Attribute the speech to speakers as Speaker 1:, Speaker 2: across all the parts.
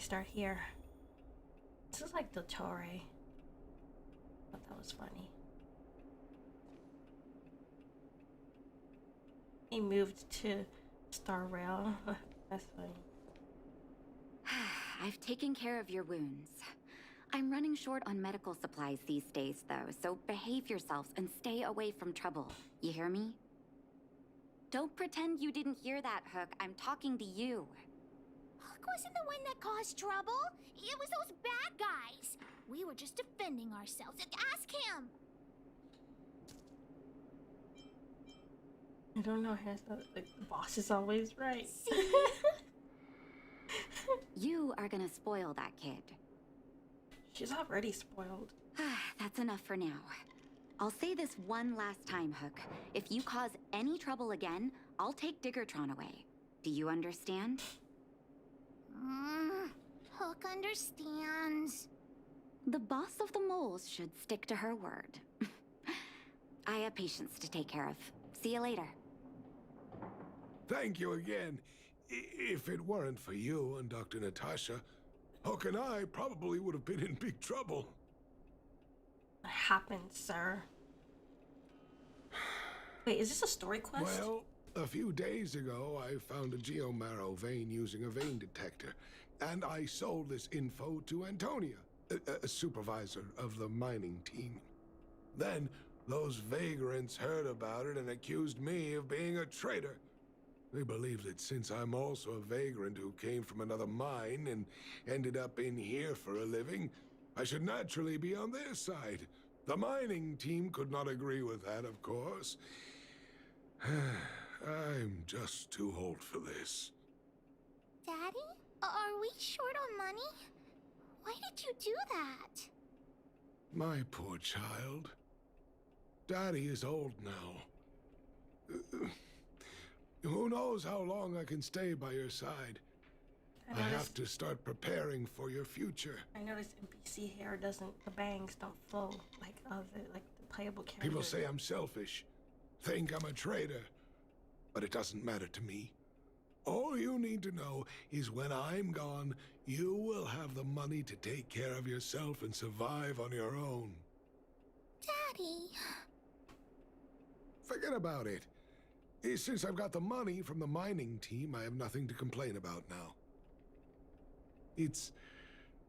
Speaker 1: start here. This is like the Torre. Thought that was funny. He moved to Star Rail. That's funny.
Speaker 2: I've taken care of your wounds. I'm running short on medical supplies these days, though, so behave yourselves and stay away from trouble. You hear me? Don't pretend you didn't hear that, Hook. I'm talking to you.
Speaker 3: Hook wasn't the one that caused trouble. It was those bad guys. We were just defending ourselves. Ask him.
Speaker 1: I don't know. The boss is always right.
Speaker 3: See?
Speaker 2: You are gonna spoil that kid.
Speaker 1: She's already spoiled.
Speaker 2: That's enough for now. I'll say this one last time, Hook. If you cause any trouble again, I'll take Diggertron away. Do you understand?
Speaker 3: Hook understands.
Speaker 2: The boss of the moles should stick to her word. I have patients to take care of. See you later.
Speaker 4: Thank you again. If it weren't for you and Dr. Natasha, Hook and I probably would have been in big trouble.
Speaker 1: What happened, sir? Wait, is this a story quest?
Speaker 4: Well, a few days ago, I found a geomarrow vein using a vein detector, and I sold this info to Antonia, a supervisor of the mining team. Then, those vagrants heard about it and accused me of being a traitor. They believe that since I'm also a vagrant who came from another mine and ended up in here for a living, I should naturally be on their side. The mining team could not agree with that, of course. I'm just too old for this.
Speaker 3: Daddy? Are we short on money? Why did you do that?
Speaker 4: My poor child. Daddy is old now. Who knows how long I can stay by your side? I have to start preparing for your future.
Speaker 1: I noticed NPC hair doesn't, the bangs don't flow like the playable characters.
Speaker 4: People say I'm selfish, think I'm a traitor, but it doesn't matter to me. All you need to know is when I'm gone, you will have the money to take care of yourself and survive on your own.
Speaker 3: Daddy.
Speaker 4: Forget about it. Since I've got the money from the mining team, I have nothing to complain about now. It's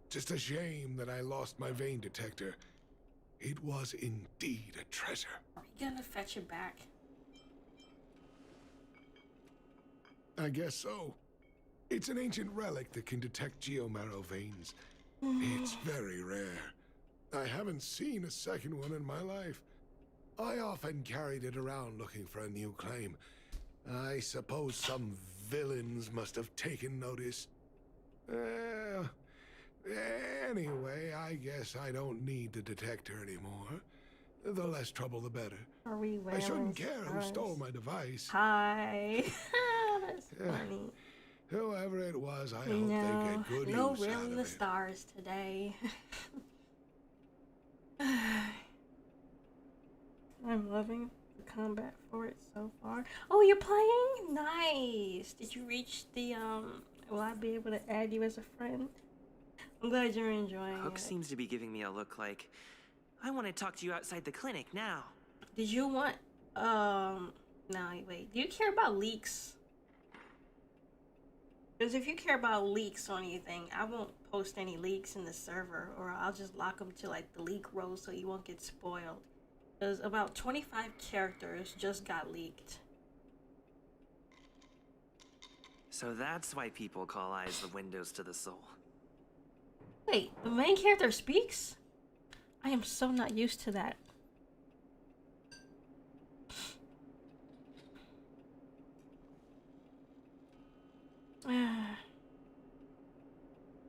Speaker 4: just a shame that I lost my vein detector. It was indeed a treasure.
Speaker 1: Are we gonna fetch it back?
Speaker 4: I guess so. It's an ancient relic that can detect geomarrow veins. It's very rare. I haven't seen a second one in my life. I often carried it around looking for a new claim. I suppose some villains must have taken notice. Anyway, I guess I don't need the detector anymore. The less trouble, the better.
Speaker 1: Are we
Speaker 4: I shouldn't care who
Speaker 1: stars?
Speaker 4: stole my device.
Speaker 1: Hi. That's funny.
Speaker 4: Whoever it was, I hope they get good
Speaker 1: no
Speaker 4: use out
Speaker 1: railing
Speaker 4: of
Speaker 1: the
Speaker 4: it.
Speaker 1: stars today. I'm loving the combat for it so far. Oh, you're playing? Nice. Did you reach the will I be able to add you as a friend? I'm glad you're enjoying
Speaker 5: Hook
Speaker 1: it.
Speaker 5: seems to be giving me a look like, I want to talk to you outside the clinic now.
Speaker 1: Did you want no, wait. Do you care about leaks? Because if you care about leaks or anything, I won't post any leaks in the server, or I'll just lock them to like the leak row so you won't get spoiled. Because about 25 characters just got leaked.
Speaker 5: So that's why people call eyes the windows to the soul.
Speaker 1: Wait, the main character speaks? I am so not used to that.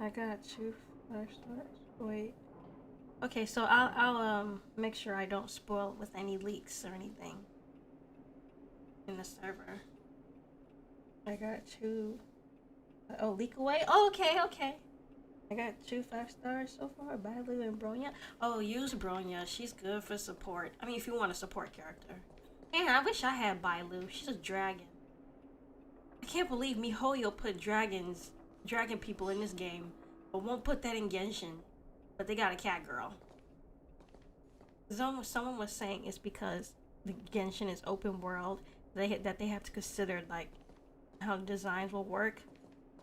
Speaker 1: I got 2 5-stars. Wait. Okay, so I'll make sure I don't spoil it with any leaks or anything in the server. I got 2. Oh, leak away. Oh, okay. I got 2 5-stars so far. Bailu and Bronya. Oh, use Bronya. She's good for support. I mean, if you want a support character. Man, I wish I had Bailu. She's a dragon. I can't believe MiHoYo put dragon people in this game. but won't put that in Genshin. But they got a cat girl. Someone was saying it's because the Genshin is open world. That they have to consider like how designs will work.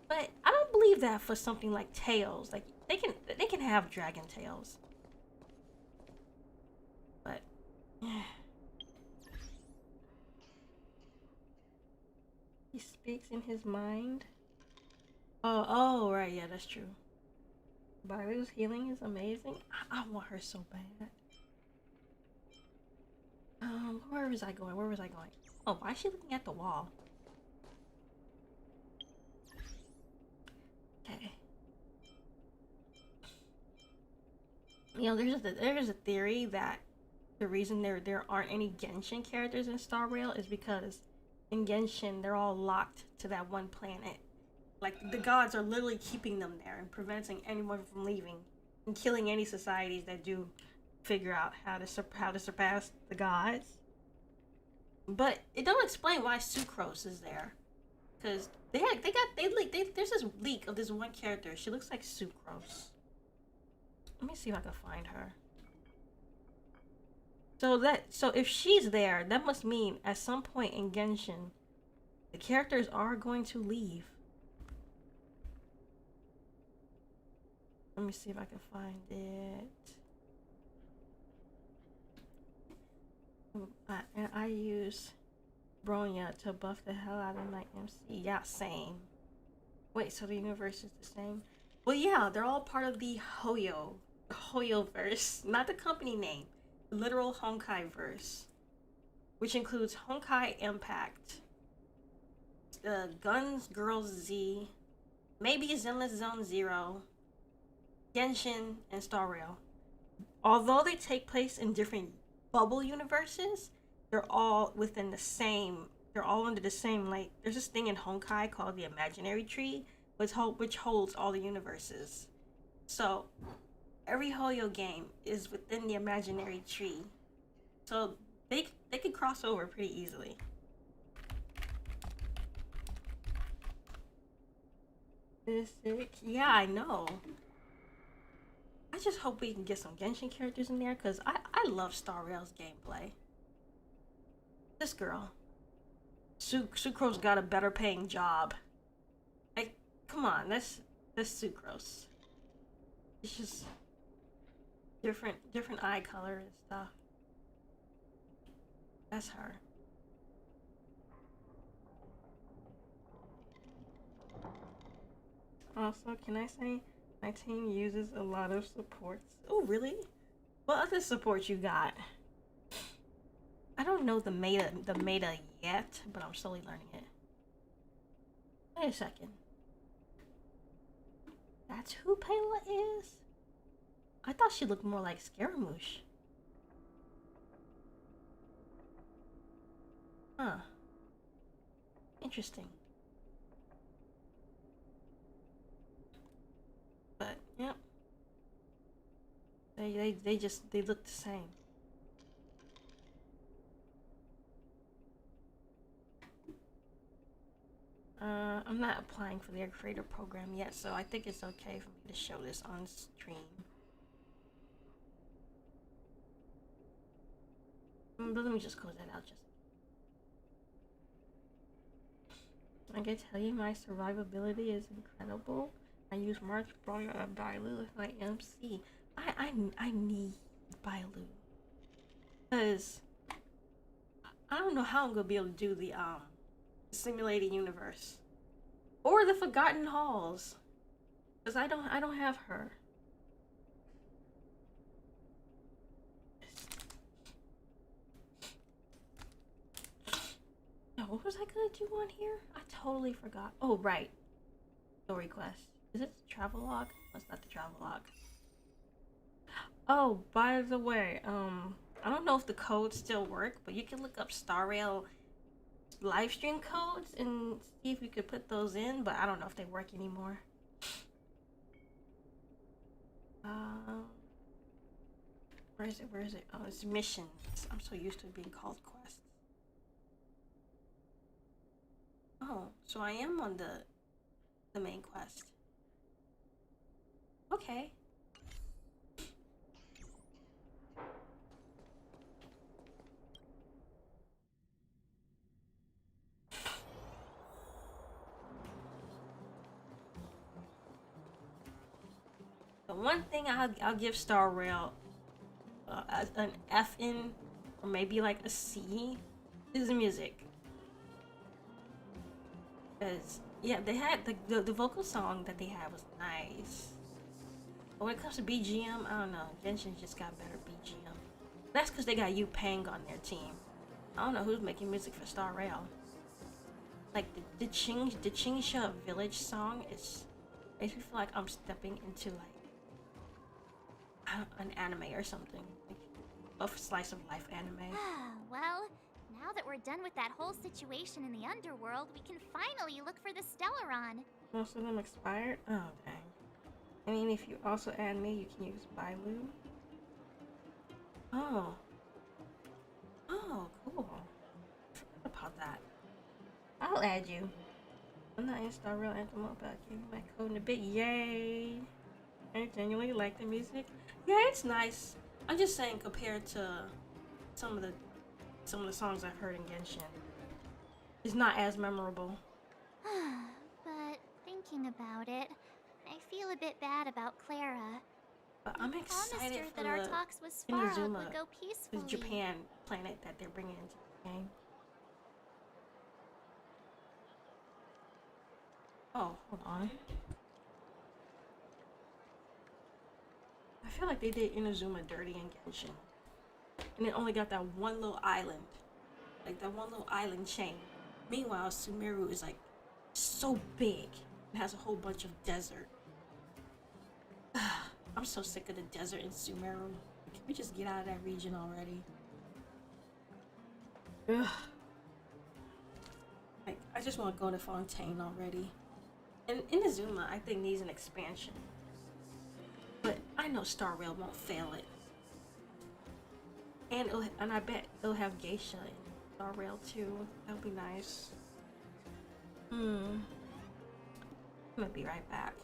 Speaker 1: But I don't believe that for something like Tails. Like they can have dragon tails. But he speaks in his mind. Oh, right, yeah, that's true. Bailu's healing is amazing. I want her so bad. Where was I going? Where was I going? Oh, why is she looking at the wall? Okay. You know, there's a theory that the reason there aren't any Genshin characters in Star Rail is because in Genshin they're all locked to that one planet. Like the gods are literally keeping them there and preventing anyone from leaving and killing any societies that do figure out how to surpass the gods. But it don't explain why Sucrose is there, because there's this leak of this one character. She looks like Sucrose. Let me see if I can find her. So if she's there, that must mean at some point in Genshin, the characters are going to leave. Let me see if I can find it. And I use Bronya to buff the hell out of my MC. Yeah, same. Wait, so the universe is the same? Well, yeah, they're all part of the Hoyo-verse, not the company name. The literal Honkai verse, which includes Honkai Impact, Guns Girls Z, maybe Zenless Zone Zero, Genshin, and Star Rail. Although they take place in different bubble universes, they're all within the same. They're all under the same. Like, there's this thing in Honkai called the Imaginary Tree, which holds all the universes. So every Hoyo game is within the Imaginary Tree, so they could cross over pretty easily. Yeah, I know. I just hope we can get some Genshin characters in there, because I love Star Rail's gameplay. This girl. Sucrose got a better paying job. Like, come on, that's Sucrose. It's just different eye color and stuff. That's her. Also, can I say my team uses a lot of supports? Oh, really? What other supports you got? I don't know the meta yet, but I'm slowly learning it. Wait a second. That's who Pela is? I thought she looked more like Scaramouche. Huh. Interesting. But, yep. They look the same. I'm not applying for their creator program yet, so I think it's okay for me to show this on stream. But let me just close that out. I can tell you my survivability is incredible. I use March Bronya and Bailu as my MC. I need Bailu, because I don't know how I'm gonna be able to do the simulated universe or the Forgotten Halls, because I don't have her. Now, what was I gonna do on here? I totally forgot. Oh, right. Story quest. Is it the travel log? No, it's not the travel log. Oh, by the way, I don't know if the codes still work, but you can look up Star Rail live stream codes and see if you could put those in, but I don't know if they work anymore. Where is it? Oh, it's missions. I'm so used to it being called quests. Oh, so I am on the main quest. Okay. The one thing I'll give Star Rail an F in, or maybe like a C, is the music. Cause yeah, they had the vocal song that they had was nice. But when it comes to BGM, I don't know. Genshin just got better BGM. That's because they got Yu Pang on their team. I don't know who's making music for Star Rail. Like the Chingsha Village song makes me feel like I'm stepping into like an anime or something, like a slice of life anime.
Speaker 3: Well, now that we're done with that whole situation in the underworld, we can finally look for the Stellaron.
Speaker 1: Most of them expired. Oh dang. I mean, if you also add me, you can use Bailu. Oh. Oh, cool. I forgot about that. I'll add you. I'm not in Star Rail Anthem mode, but I'll give you my code in a bit. Yay! I genuinely like the music. Yeah, it's nice. I'm just saying, compared to some of the songs I've heard in Genshin, it's not as memorable.
Speaker 3: But thinking about it, I feel a bit bad about Clara.
Speaker 1: But I'm
Speaker 3: We
Speaker 1: excited
Speaker 3: promised her
Speaker 1: for
Speaker 3: that our
Speaker 1: the
Speaker 3: talks with Svarog
Speaker 1: Inazuma,
Speaker 3: would go
Speaker 1: the
Speaker 3: peacefully.
Speaker 1: Japan planet that they're bringing into the game. Oh, hold on. I feel like they did Inazuma dirty in Genshin. And it only got that one little island. Like that one little island chain. Meanwhile, Sumeru is like so big. It has a whole bunch of desert. I'm so sick of the desert in Sumeru. Can we just get out of that region already? Ugh. Like, I just want to go to Fontaine already. And Inazuma, I think, needs an expansion. But I know Star Rail won't fail it. And I bet it'll have Geisha in Star Rail too. That'll be nice. I'm gonna be right back.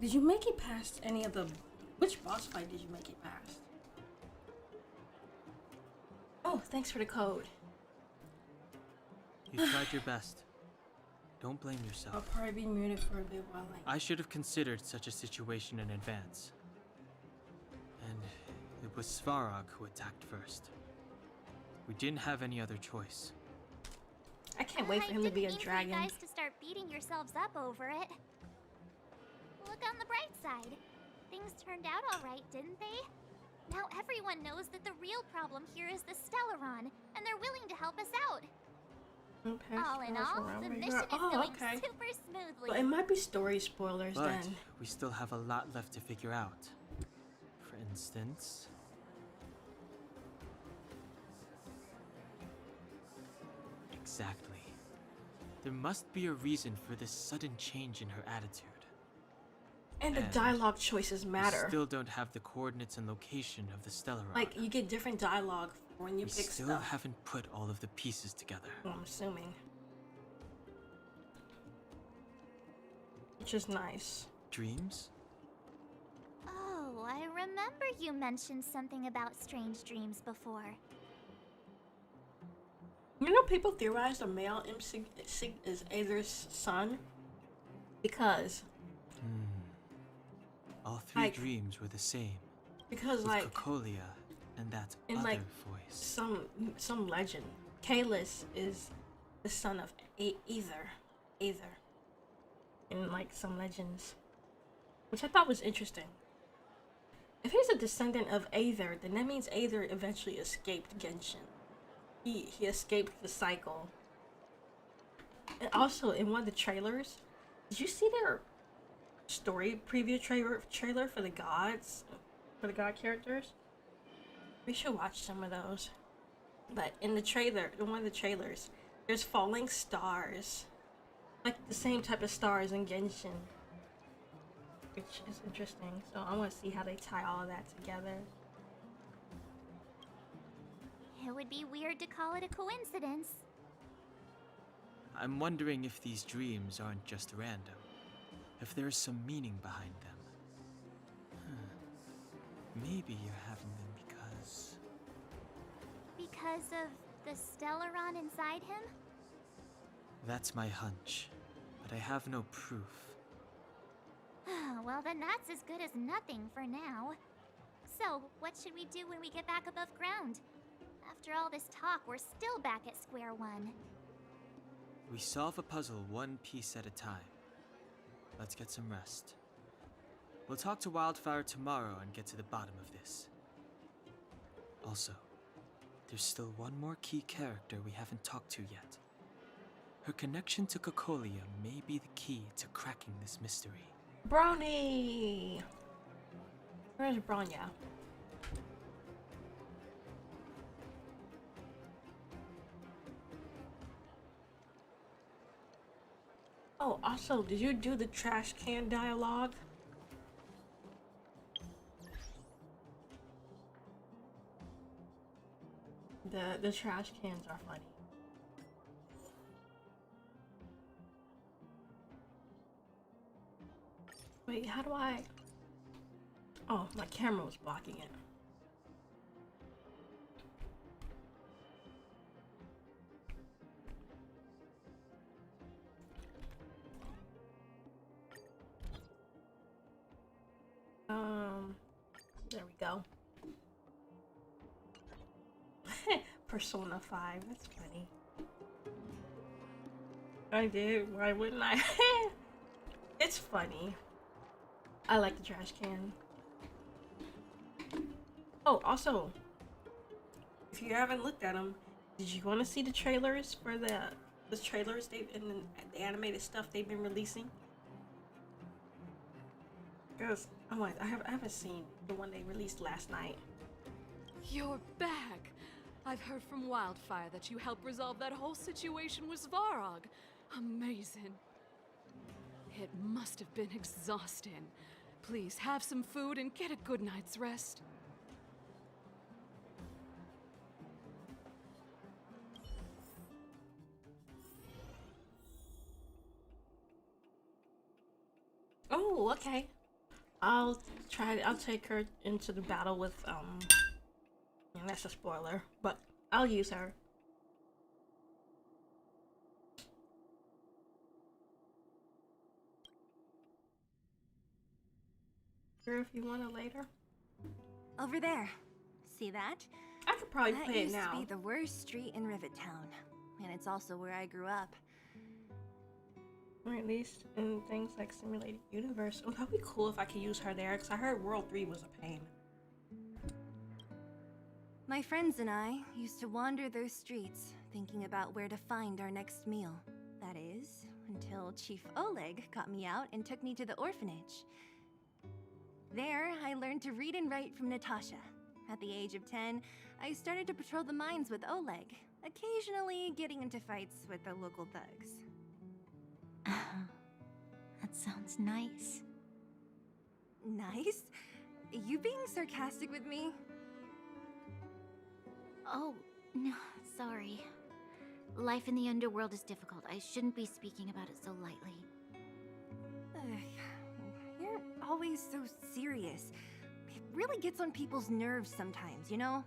Speaker 1: Did you make it past any of the... Which boss fight did you make it past? Oh, thanks for the code.
Speaker 5: You tried your best. Don't blame
Speaker 1: I'll
Speaker 5: yourself.
Speaker 1: probably be muted for a bit while
Speaker 5: I should have considered such a situation in advance. And it was Svarog who attacked first. We didn't have any other choice.
Speaker 1: I can't wait for him to be a
Speaker 3: I didn't mean
Speaker 1: dragon.
Speaker 3: for you guys to start beating yourselves up over it. Look on the bright side. Things turned out all right, didn't they? Now everyone knows that the real problem here is the Stellaron, and they're willing to help us out.
Speaker 1: Okay,
Speaker 3: All in
Speaker 1: so
Speaker 3: all,
Speaker 1: around
Speaker 3: the
Speaker 1: where you
Speaker 3: mission
Speaker 1: are.
Speaker 3: is
Speaker 1: Oh,
Speaker 3: going
Speaker 1: okay.
Speaker 3: super smoothly.
Speaker 1: But it might be story spoilers
Speaker 5: But
Speaker 1: then.
Speaker 5: we still have a lot left to figure out. For instance... Exactly. There must be a reason for this sudden change in her attitude.
Speaker 1: And the dialogue choices
Speaker 5: We
Speaker 1: matter.
Speaker 5: still don't have the coordinates and location of the Stellaron.
Speaker 1: Like, you get different dialogue when you
Speaker 5: we
Speaker 1: pick
Speaker 5: still
Speaker 1: stuff.
Speaker 5: haven't put all of the pieces together.
Speaker 1: Well, I'm assuming. Which is nice.
Speaker 5: Dreams?
Speaker 3: Oh, I remember you mentioned something about strange dreams before.
Speaker 1: You know, people theorize the male MC is Aether's son because
Speaker 5: All three
Speaker 1: Like-
Speaker 5: dreams were the same.
Speaker 1: because
Speaker 5: With
Speaker 1: like
Speaker 5: Cocolia and that
Speaker 1: in,
Speaker 5: other
Speaker 1: like,
Speaker 5: voice.
Speaker 1: some legend, Kalis is the son of Aether, in like some legends, which I thought was interesting. If he's a descendant of Aether, then that means Aether eventually escaped Genshin. He escaped the cycle. And also, in one of the trailers, did you see their story preview trailer for the gods, for the god characters? We should watch some of those. But in the trailer, in one of the trailers, there's falling stars, like the same type of stars in Genshin, which is interesting. So I want to see how they tie all of that together.
Speaker 3: It would be weird to call it a coincidence.
Speaker 5: I'm wondering if these dreams aren't just random. If there's some meaning behind them. Maybe you're having them because...
Speaker 3: Because of the Stellaron inside him?
Speaker 5: That's my hunch. But I have no proof.
Speaker 3: Well, then that's as good as nothing for now. So, what should we do when we get back above ground? After all this talk, we're still back at square one.
Speaker 5: We solve a puzzle one piece at a time. Let's get some rest. We'll talk to Wildfire tomorrow and get to the bottom of this. Also, there's still one more key character we haven't talked to yet. Her connection to Cocolia may be the key to cracking this mystery.
Speaker 1: Brony! Where's Bronya? Oh, also, did you do the trash can dialogue? The trash cans are funny. Wait, how do I... Oh, my camera was blocking it. There we go. Persona 5, that's funny. I did, why wouldn't I? It's funny. I like the trash can. Oh, also, if you haven't looked at them, did you want to see the trailers for the trailers they've and the animated stuff they've been releasing? Because I haven't seen the one they released last night.
Speaker 6: You're back! I've heard from Wildfire that you helped resolve that whole situation with Svarog. Amazing. It must have been exhausting. Please have some food and get a good night's rest.
Speaker 1: Oh, okay. I'll take her into the battle with and that's a spoiler, but I'll use her. Sure, if you want it later.
Speaker 7: Over there. See that?
Speaker 1: I could probably
Speaker 7: That
Speaker 1: play it
Speaker 7: used
Speaker 1: now.
Speaker 7: to be the worst street in Rivet Town. And it's also where I grew up.
Speaker 1: Or at least in things like Simulated Universe. Oh, that'd be cool if I could use her there, because I heard World 3 was a pain.
Speaker 7: My friends and I used to wander those streets, thinking about where to find our next meal. That is, until Chief Oleg got me out and took me to the orphanage. There, I learned to read and write from Natasha. At the age of 10, I started to patrol the mines with Oleg, occasionally getting into fights with the local thugs.
Speaker 8: That sounds nice.
Speaker 7: Nice? You being sarcastic with me?
Speaker 3: Oh, no, sorry. Life in the underworld is difficult. I shouldn't be speaking about it so lightly.
Speaker 7: You're always so serious. It really gets on people's nerves sometimes, you know?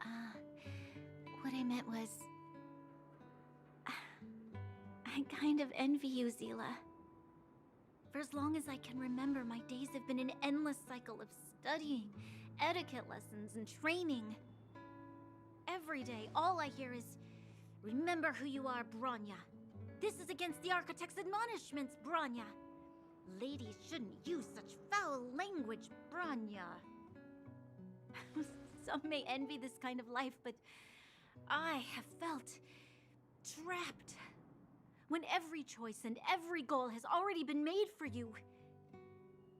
Speaker 3: Right. What I meant was... I kind of envy you, Zila. For as long as I can remember, my days have been an endless cycle of studying, etiquette lessons, and training. Every day, all I hear is, remember who you are, Bronya. This is against the Architect's admonishments, Bronya. Ladies shouldn't use such foul language, Bronya. Some may envy this kind of life, but I have felt trapped. When every choice and every goal has already been made for you.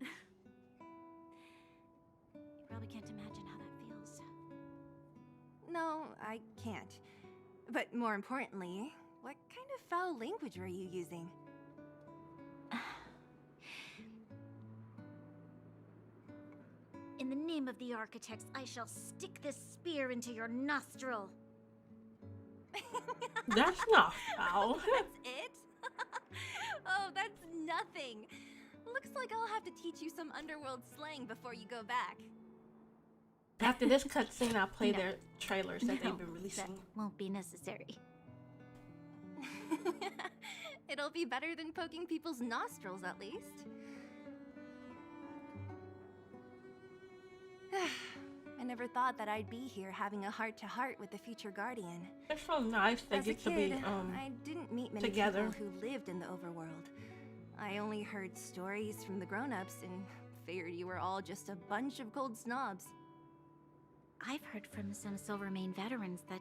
Speaker 3: You probably can't imagine how that feels.
Speaker 7: No, I can't. But more importantly, what kind of foul language were you using?
Speaker 3: In the name of the Architects, I shall stick this spear into your nostril.
Speaker 1: That's not foul.
Speaker 7: That's it? Oh, that's nothing. Looks like I'll have to teach you some underworld slang before you go back.
Speaker 1: After this cutscene, I'll play
Speaker 3: No.
Speaker 1: their trailers that they've been
Speaker 3: That
Speaker 1: releasing.
Speaker 3: won't be necessary.
Speaker 7: It'll be better than poking people's nostrils, at least. I never thought that I'd be here having a heart-to-heart with the future Guardian.
Speaker 1: It's so nice they
Speaker 7: As a
Speaker 1: get to
Speaker 7: kid,
Speaker 1: be
Speaker 7: I didn't meet many
Speaker 1: together.
Speaker 7: people who lived in the overworld. I only heard stories from the grown-ups and figured you were all just a bunch of cold snobs.
Speaker 3: I've heard from some Silvermane veterans that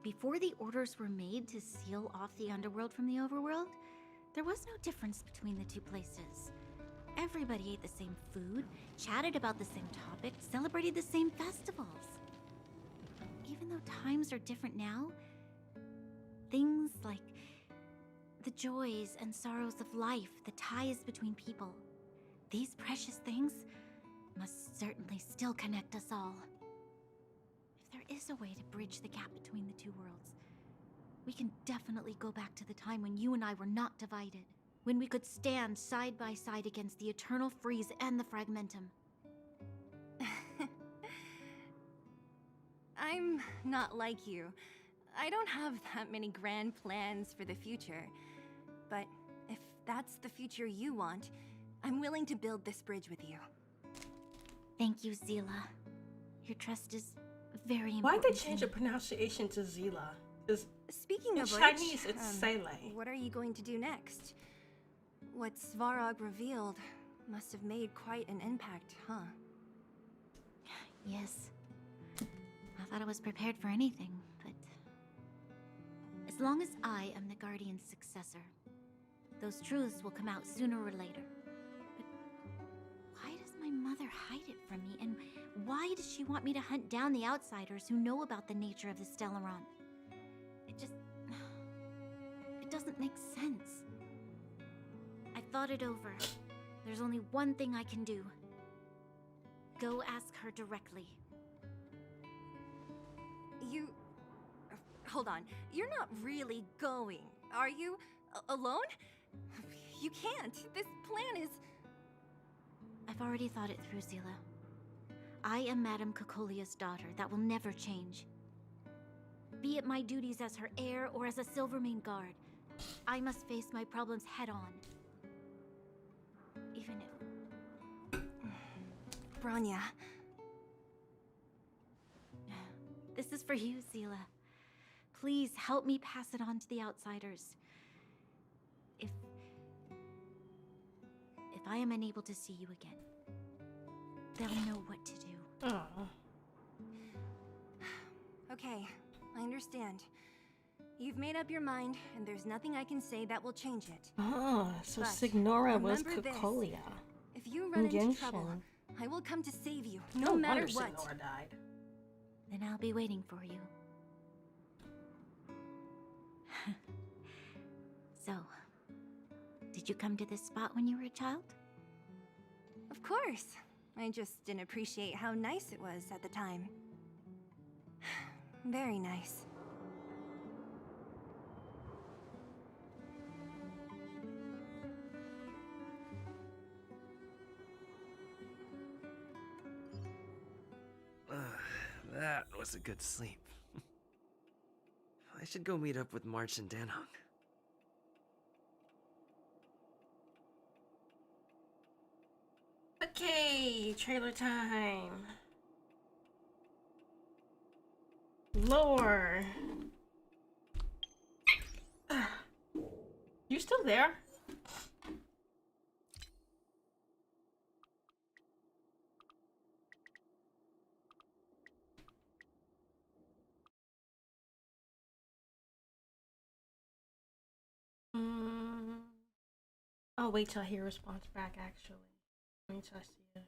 Speaker 3: before the orders were made to seal off the underworld from the overworld, there was no difference between the two places. Everybody ate the same food, chatted about the same topics, celebrated the same festivals. Even though times are different now, things like the joys and sorrows of life, the ties between people, these precious things must certainly still connect us all. If there is a way to bridge the gap between the two worlds, we can definitely go back to the time when you and I were not divided. When we could stand side by side against the Eternal Freeze and the Fragmentum.
Speaker 7: I'm not like you. I don't have that many grand plans for the future. But if that's the future you want, I'm willing to build this bridge with you.
Speaker 3: Thank you, Zila. Your trust is very important.
Speaker 1: Why'd they
Speaker 3: to
Speaker 1: change
Speaker 3: me.
Speaker 1: the pronunciation to Zila? Because
Speaker 7: Speaking
Speaker 1: in
Speaker 7: of which,
Speaker 1: Chinese, it's Seile.
Speaker 7: what are you going to do next? What Svarog revealed must have made quite an impact, huh?
Speaker 3: Yes. I thought I was prepared for anything, but... As long as I am the Guardian's successor, those truths will come out sooner or later. But why does my mother hide it from me? And why does she want me to hunt down the outsiders who know about the nature of the Stellaron? It just... It doesn't make sense. I thought it over. There's only one thing I can do. Go ask her directly.
Speaker 7: You... hold on. You're not really going, are you? Alone? You can't. This plan is...
Speaker 3: I've already thought it through, Zila. I am Madame Cocolia's daughter. That will never change. Be it my duties as her heir or as a Silvermane guard, I must face my problems head on. Even if...
Speaker 7: Bronya.
Speaker 3: This is for you, Zila. Please help me pass it on to the outsiders. If I am unable to see you again, they'll know what to do.
Speaker 1: Oh.
Speaker 7: Okay, I understand. You've made up your mind, and there's nothing I can say that will change it.
Speaker 1: Oh, so
Speaker 7: But
Speaker 1: Signora was
Speaker 7: remember this.
Speaker 1: Cocolia.
Speaker 7: If you run
Speaker 1: In
Speaker 7: into trouble,
Speaker 1: Genshin.
Speaker 7: I will come to save you,
Speaker 1: No
Speaker 7: no matter
Speaker 1: wonder
Speaker 7: what.
Speaker 1: Signora died.
Speaker 3: Then I'll be waiting for you. So, did
Speaker 2: Did you come to this spot when you were a child?
Speaker 7: Of course. I just didn't appreciate how nice it was at the time. Very nice.
Speaker 8: That was a good sleep. I should go meet up with March and Danhong.
Speaker 1: Okay, trailer time. Lore. You still there? I'll wait till he responds back, actually. Wait till I see it.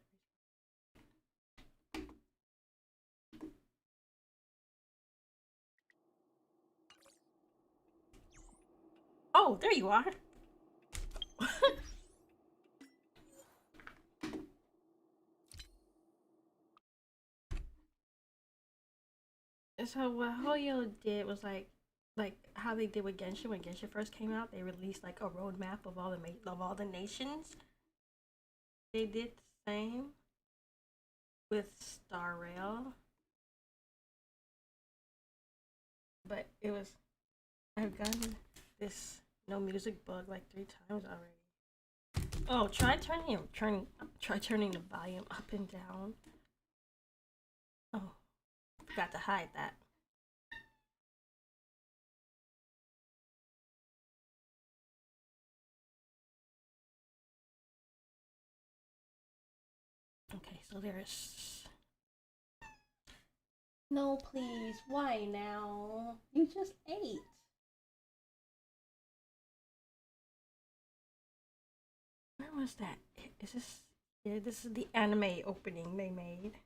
Speaker 1: Oh, there you are. So what Hoyo did was like how they did with Genshin when Genshin first came out. They released like a roadmap of all the nations. They did the same with Star Rail, but it was I've gotten this no music bug like 3 times already. Oh, try turning the volume up and down. Oh, forgot to hide that. Okay, so there's no, please. Why now? You just ate. Where was that? Is this? Yeah, this is the anime opening they made.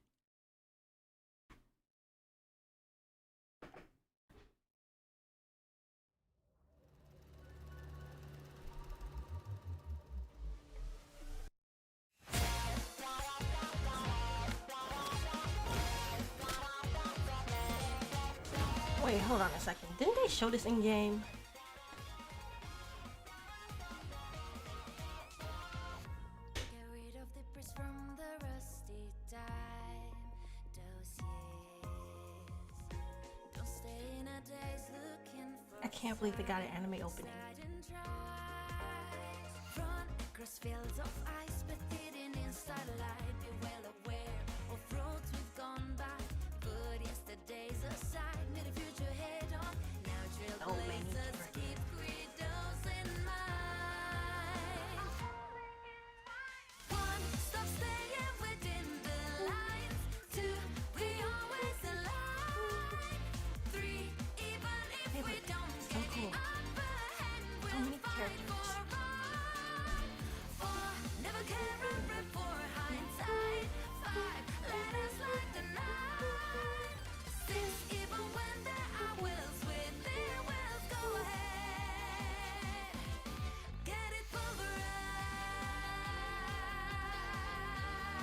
Speaker 1: Wait, hold on a second. Didn't they show this in game? I can't believe they got an anime opening. So many so cool. So many characters.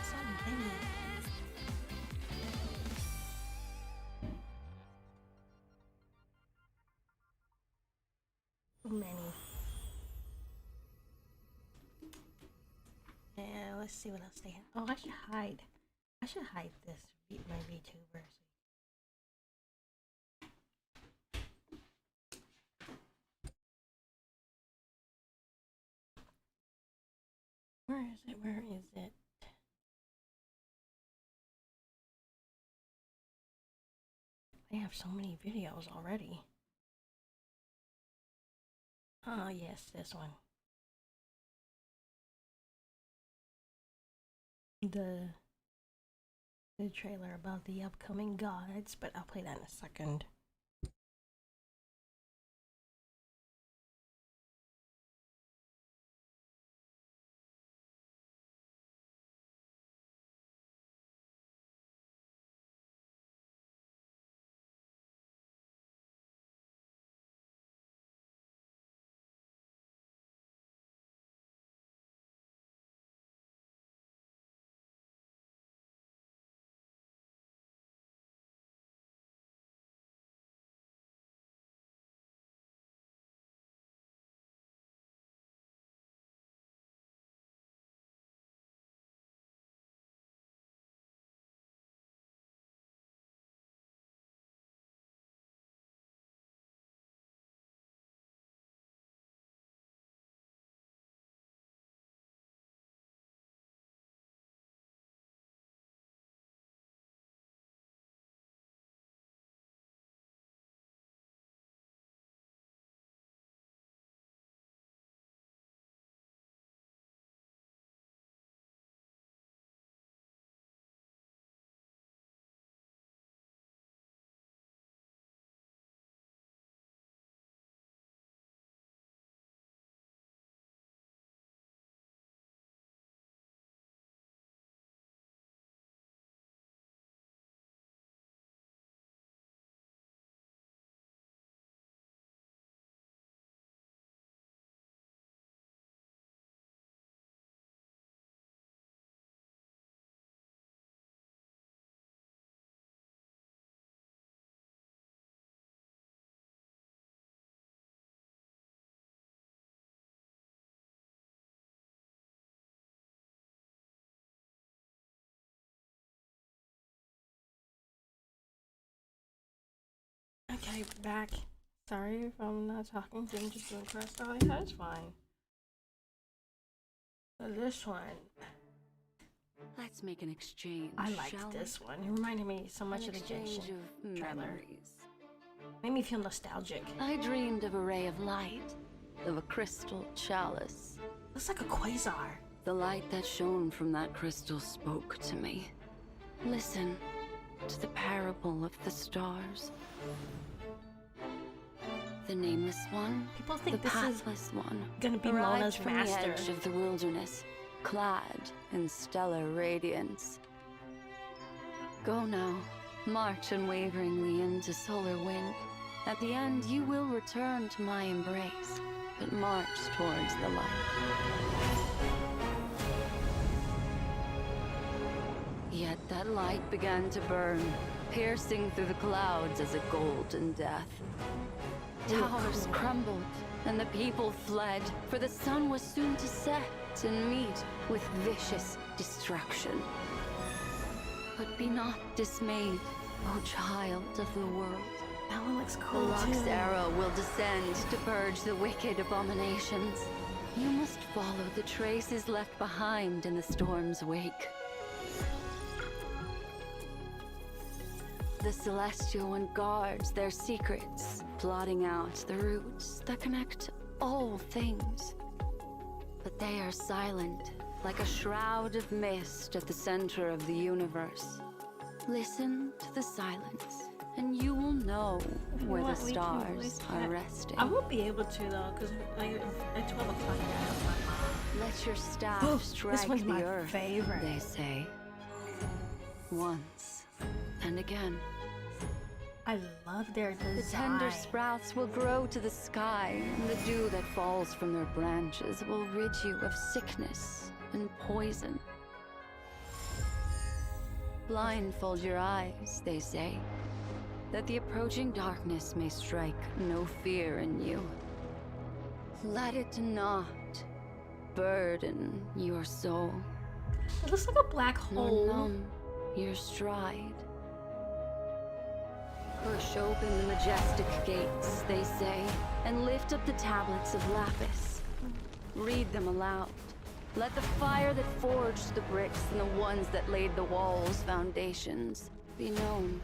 Speaker 1: So many. So many. Yeah, let's see what else they have. Oh, I should hide. I should hide this. My VTubers. Where is it? Where is it? They have so many videos already. Oh, yes, this one. The trailer about the upcoming gods, but I'll play that in a second. Okay, back. Sorry if I'm not talking. I'm just doing quest. Oh, yeah, it's fine. So this one,
Speaker 9: Let's make an exchange.
Speaker 1: I liked this one. It reminded me so much of the
Speaker 9: exchange
Speaker 1: Genshin
Speaker 9: of
Speaker 1: trailer.
Speaker 9: memories.
Speaker 1: Made me feel nostalgic.
Speaker 9: I dreamed of a ray of light, of a crystal chalice.
Speaker 1: Looks like a quasar.
Speaker 9: The light that shone from that crystal spoke to me. Listen to the parable of the stars. The nameless one,
Speaker 1: People think
Speaker 9: the
Speaker 1: this is
Speaker 9: pathless one,
Speaker 1: gonna be
Speaker 9: arrived
Speaker 1: Mona's
Speaker 9: from
Speaker 1: master.
Speaker 9: the edge of the wilderness, clad in stellar radiance. Go now, march unwaveringly into solar wind. At the end, you will return to my embrace, but march towards the light. Yet that light began to burn, piercing through the clouds as a golden death. Towers crumbled, and the people fled, for the sun was soon to set and meet with vicious destruction. But be not dismayed, O child of the world.
Speaker 1: That one looks
Speaker 9: The
Speaker 1: cool
Speaker 9: Luck's
Speaker 1: too.
Speaker 9: arrow will descend to purge the wicked abominations. You must follow the traces left behind in the storm's wake. The Celestial One guards their secrets, plotting out the roots that connect all things. But they are silent, like a shroud of mist at the center of the universe. Listen to the silence, and you will know where the stars are resting.
Speaker 1: I won't be able to though, because at 12 o'clock I have my mom.
Speaker 9: Let your staff
Speaker 1: Oh,
Speaker 9: strike
Speaker 1: this one's
Speaker 9: the
Speaker 1: my
Speaker 9: earth,
Speaker 1: favorite.
Speaker 9: they say. Once and again.
Speaker 1: I love their design.
Speaker 9: The tender sprouts will grow to the sky, and the dew that falls from their branches will rid you of sickness and poison. Blindfold your eyes, they say, that the approaching darkness may strike no fear in you. Let it not burden your soul,
Speaker 1: It looks like a black
Speaker 9: nor
Speaker 1: hole.
Speaker 9: numb your stride. Push open the majestic gates, they say, and lift up the tablets of lapis. Read them aloud. Let the fire that forged the bricks and the ones that laid the walls' foundations be known.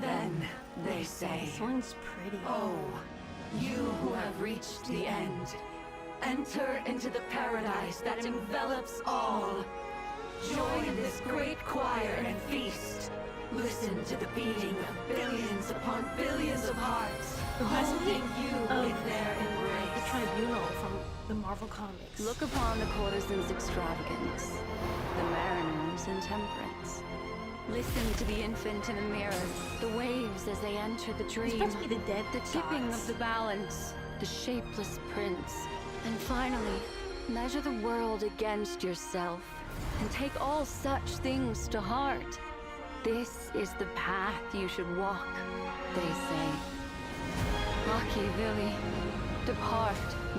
Speaker 9: Then, they say,
Speaker 1: This one's pretty.
Speaker 9: oh, you who have reached the end, enter into the paradise that envelops all. Join this great choir and feast. Listen to the beating of billions upon billions of hearts, holding you in their
Speaker 1: The
Speaker 9: embrace.
Speaker 1: Tribunal from the Marvel Comics.
Speaker 9: Look upon the courtesan's extravagance, the mariner's intemperance. Listen to the infant in the mirror, the waves as they enter the
Speaker 1: It's
Speaker 9: dream,
Speaker 1: supposed to be the dead
Speaker 9: the tipping
Speaker 1: gods.
Speaker 9: of the balance, the shapeless prince. And finally, measure the world against yourself, and take all such things to heart. This is the path you should walk, they say. Machiavelli, depart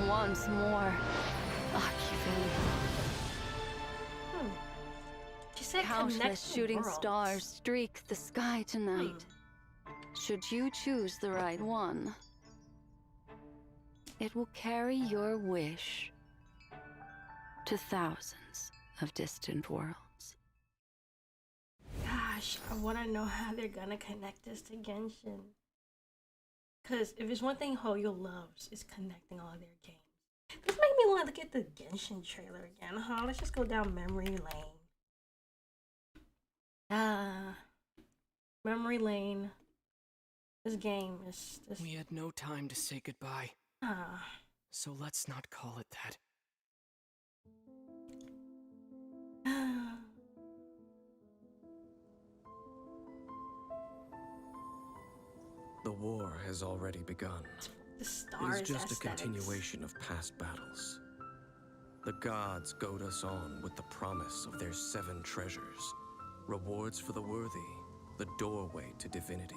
Speaker 9: once more. Machiavelli.
Speaker 1: She said
Speaker 9: Countless
Speaker 1: connect the
Speaker 9: shooting
Speaker 1: worlds.
Speaker 9: stars streak the sky tonight. Should you choose the right one, it will carry your wish to thousands of distant worlds.
Speaker 1: Gosh, I want to know how they're gonna connect this to Genshin. Cause if it's one thing Hoyo loves, is connecting all their games. This made me want to look at the Genshin trailer again, huh? Let's just go down memory lane. Memory lane. This game is this.
Speaker 10: We had no time to say goodbye, so let's not call it that.
Speaker 11: The war has already begun.
Speaker 1: The
Speaker 11: It
Speaker 1: stars
Speaker 11: is just a
Speaker 1: aesthetics.
Speaker 11: continuation of past battles. The gods goad us on with the promise of their 7 treasures, rewards for the worthy, the doorway to divinity.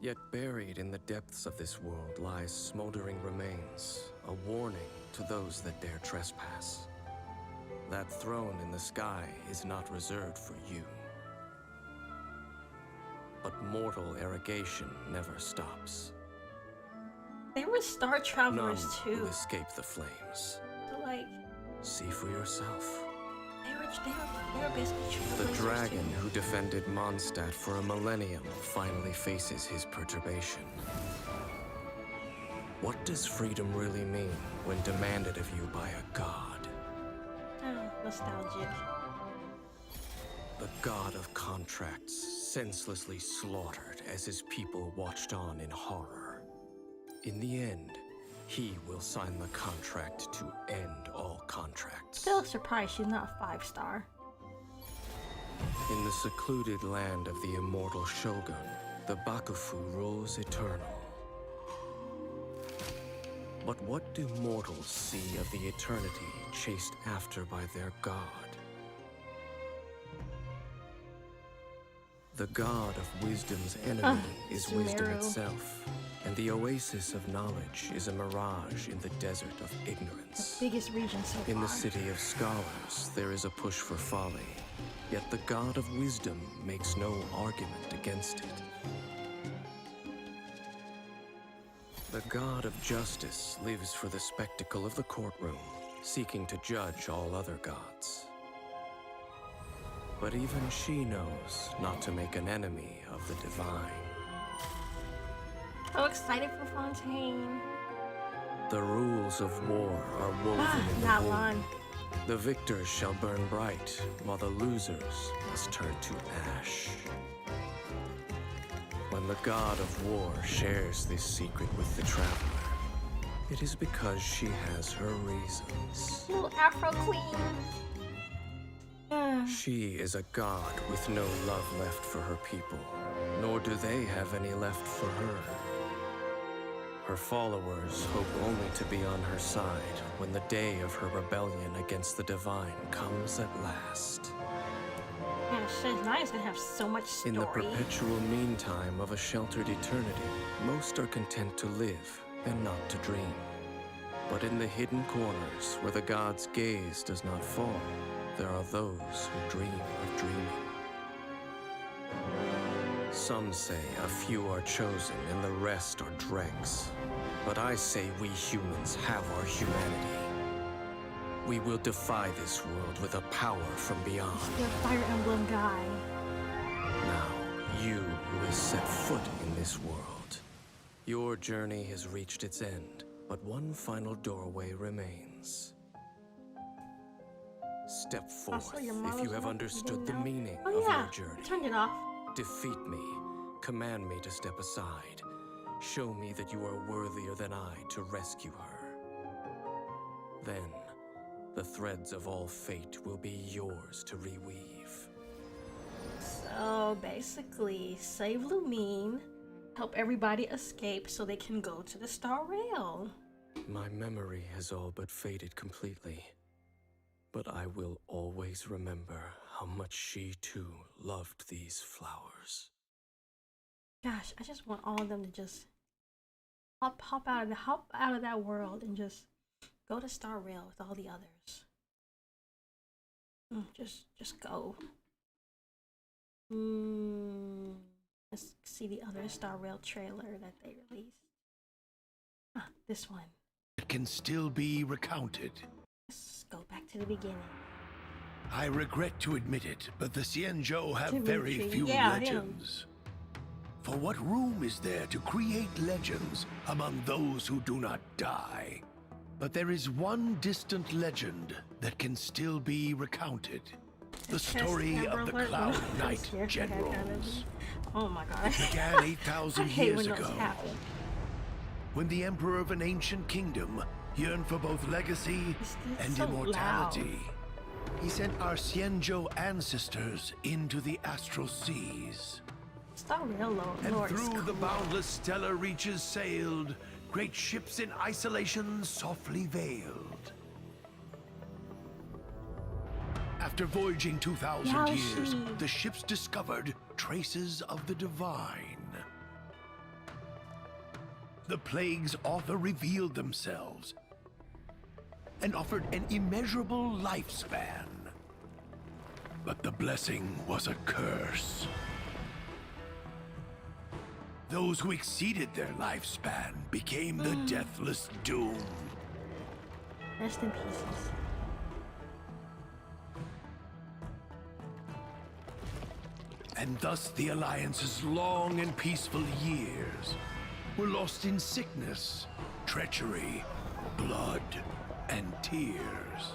Speaker 11: Yet buried in the depths of this world lies smoldering remains, a warning to those that dare trespass. That throne in the sky is not reserved for you. but mortal irrigation never stops.
Speaker 1: They were star
Speaker 11: None
Speaker 1: travelers too.
Speaker 11: will escape the flames.
Speaker 1: So like,
Speaker 11: See for yourself.
Speaker 1: they were basically
Speaker 11: The
Speaker 1: trailblazers
Speaker 11: dragon
Speaker 1: too.
Speaker 11: who defended Mondstadt for a millennium finally faces his perturbation. What does freedom really mean when demanded of you by a god?
Speaker 1: Oh, nostalgic.
Speaker 11: The god of contracts, senselessly slaughtered as his people watched on in horror. In the end, he will sign the contract to end all contracts.
Speaker 1: Still surprised she's not a 5-star.
Speaker 11: In the secluded land of the immortal Shogun, the Bakufu rules eternal. But what do mortals see of the eternity chased after by their god? The god of wisdom's enemy is wisdom
Speaker 1: Sumeru.
Speaker 11: itself, and the oasis of knowledge is a mirage in the desert of ignorance.
Speaker 1: The biggest region so far.
Speaker 11: In the city of scholars, there is a push for folly, yet the god of wisdom makes no argument against it. The god of justice lives for the spectacle of the courtroom, seeking to judge all other gods. But even she knows not to make an enemy of the divine.
Speaker 1: So excited for Fontaine.
Speaker 11: The rules of war are woven in the
Speaker 1: Not
Speaker 11: wood.
Speaker 1: one.
Speaker 11: The victors shall burn bright, while the losers must turn to ash. When the god of war shares this secret with the traveler, it is because she has her reasons.
Speaker 1: Little Afro Queen.
Speaker 11: She is a god with no love left for her people, nor do they have any left for her. Her followers hope only to be on her side when the day of her rebellion against the divine comes at last.
Speaker 1: Man, shit, Naya's gonna have so much story.
Speaker 11: In the perpetual meantime of a sheltered eternity, most are content to live and not to dream. But in the hidden corners where the god's gaze does not fall, there are those who dream of dreaming. Some say a few are chosen and the rest are dregs. But I say we humans have our humanity. We will defy this world with a power from beyond.
Speaker 1: The Fire Emblem guy.
Speaker 11: Now, you who has set foot in this world. Your journey has reached its end, but one final doorway remains. Step forth
Speaker 1: your
Speaker 11: if
Speaker 1: models
Speaker 11: you have
Speaker 1: are
Speaker 11: understood the
Speaker 1: now.
Speaker 11: meaning
Speaker 1: Oh
Speaker 11: of
Speaker 1: yeah,
Speaker 11: your journey.
Speaker 1: I turned it off.
Speaker 11: Defeat me. Command me to step aside. Show me that you are worthier than I to rescue her. Then, the threads of all fate will be yours to reweave.
Speaker 1: So basically, save Lumine, help everybody escape so they can go to the Star Rail.
Speaker 11: My memory has all but faded completely. But I will always remember how much she too loved these flowers.
Speaker 1: Gosh, I just want all of them to just hop out of that world and just go to Star Rail with all the others. Just go. Let's see the other Star Rail trailer that they released. This one.
Speaker 4: It can still be recounted.
Speaker 1: Let's go back to the beginning.
Speaker 4: I regret to admit it, but the Xianzhou have
Speaker 1: Dimitri,
Speaker 4: very few
Speaker 1: yeah,
Speaker 4: legends. For what room is there to create legends among those who do not die? But there is one distant legend that can still be recounted. The story of the Cloud Knight Generals.
Speaker 1: Oh my god.
Speaker 4: It began 8,000
Speaker 1: I hate
Speaker 4: years
Speaker 1: when those
Speaker 4: ago,
Speaker 1: happen.
Speaker 4: when the Emperor of an ancient kingdom yearned for both legacy and
Speaker 1: so
Speaker 4: immortality. He sent our Xianzhou ancestors into the astral seas.
Speaker 1: Star Rail
Speaker 4: And
Speaker 1: Lord is
Speaker 4: through the
Speaker 1: cool.
Speaker 4: boundless stellar reaches sailed, great ships in isolation softly veiled. After voyaging 2,000 years,
Speaker 1: Yaoshi.
Speaker 4: the ships discovered traces of the divine. The plague's author revealed themselves and offered an immeasurable lifespan. But the blessing was a curse.
Speaker 12: Those who exceeded their lifespan became the deathless doom.
Speaker 1: Rest in pieces.
Speaker 12: And thus the Alliance's long and peaceful years were lost in sickness, treachery, blood, and tears.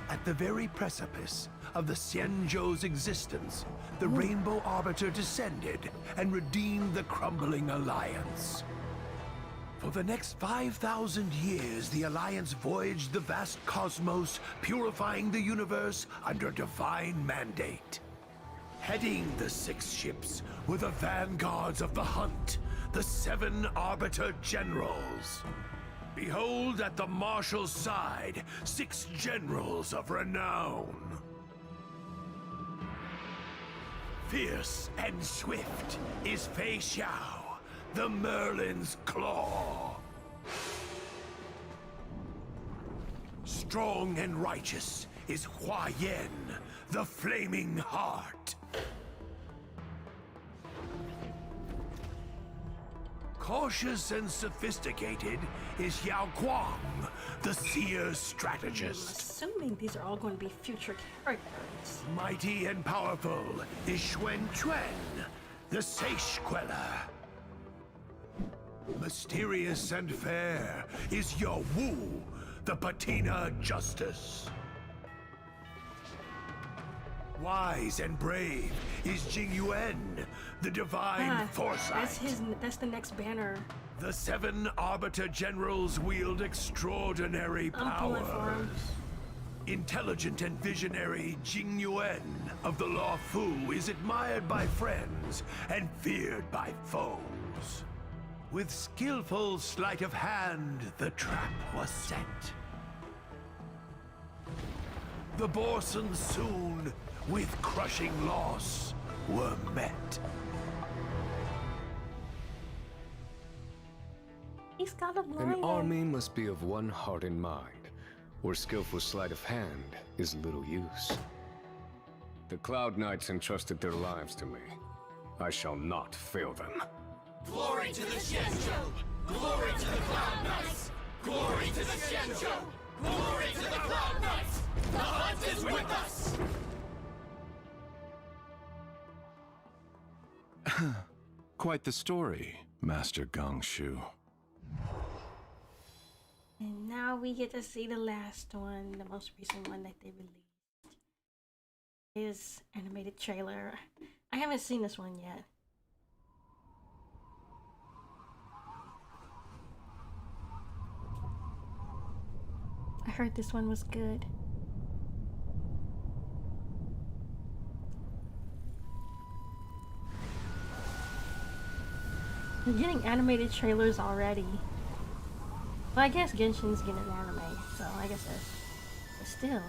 Speaker 12: At the very precipice of the Xianzhou's existence, the Rainbow Arbiter descended and redeemed the crumbling Alliance. For the next 5,000 years, the Alliance voyaged the vast cosmos, purifying the universe under divine mandate. Heading the 6 ships were the vanguards of the hunt, the 7 Arbiter Generals. Behold at the Marshal's side, 6 generals of renown. Fierce and swift is Fei Xiao, the Merlin's Claw. Strong and righteous is Hua Yan, the Flaming Heart. Cautious and sophisticated is Yao Guang, the Seer Strategist.
Speaker 1: Assuming these are all going to be future characters.
Speaker 12: Mighty and powerful is Xuan Chuan, the Seish Queller. Mysterious and fair is Yo Wu, the Patina Justice. Wise and brave is Jing Yuan, the Divine Foresight.
Speaker 1: That's the next banner.
Speaker 12: The 7 Arbiter Generals wield extraordinary powers. Intelligent and visionary Jing Yuan of the Law Fu is admired by friends and feared by foes. With skillful sleight of hand, the trap was set. The Borsons soon, with crushing loss, were met.
Speaker 1: He's got a line.
Speaker 13: An army must be of one heart and mind, where skillful sleight of hand is little use. The Cloud Knights entrusted their lives to me. I shall not fail them.
Speaker 14: Glory to the Xianzhou! Glory to the Cloud Knights! Glory to the Xianzhou! Glory to the Cloud Knights! The hunt is with us!
Speaker 15: Quite the story, Master Gongshu.
Speaker 1: And now we get to see the last one, the most recent one that they released. His animated trailer. I haven't seen this one yet. I heard this one was good. We're getting animated trailers already. Well, I guess Genshin's getting an anime, so I guess that's... But still.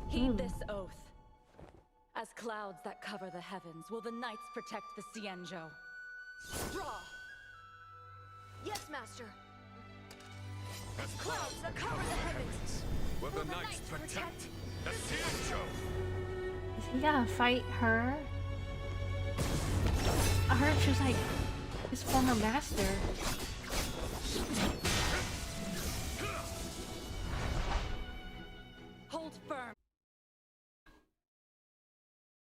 Speaker 16: Heed this oath. As clouds that cover the heavens, will the knights protect the Xianzhou.
Speaker 6: Draw! Yes, Master. As clouds that cover the heavens,
Speaker 14: will the knights protect the Xianzhou.
Speaker 1: Is he gonna fight her? I heard she was like his former master.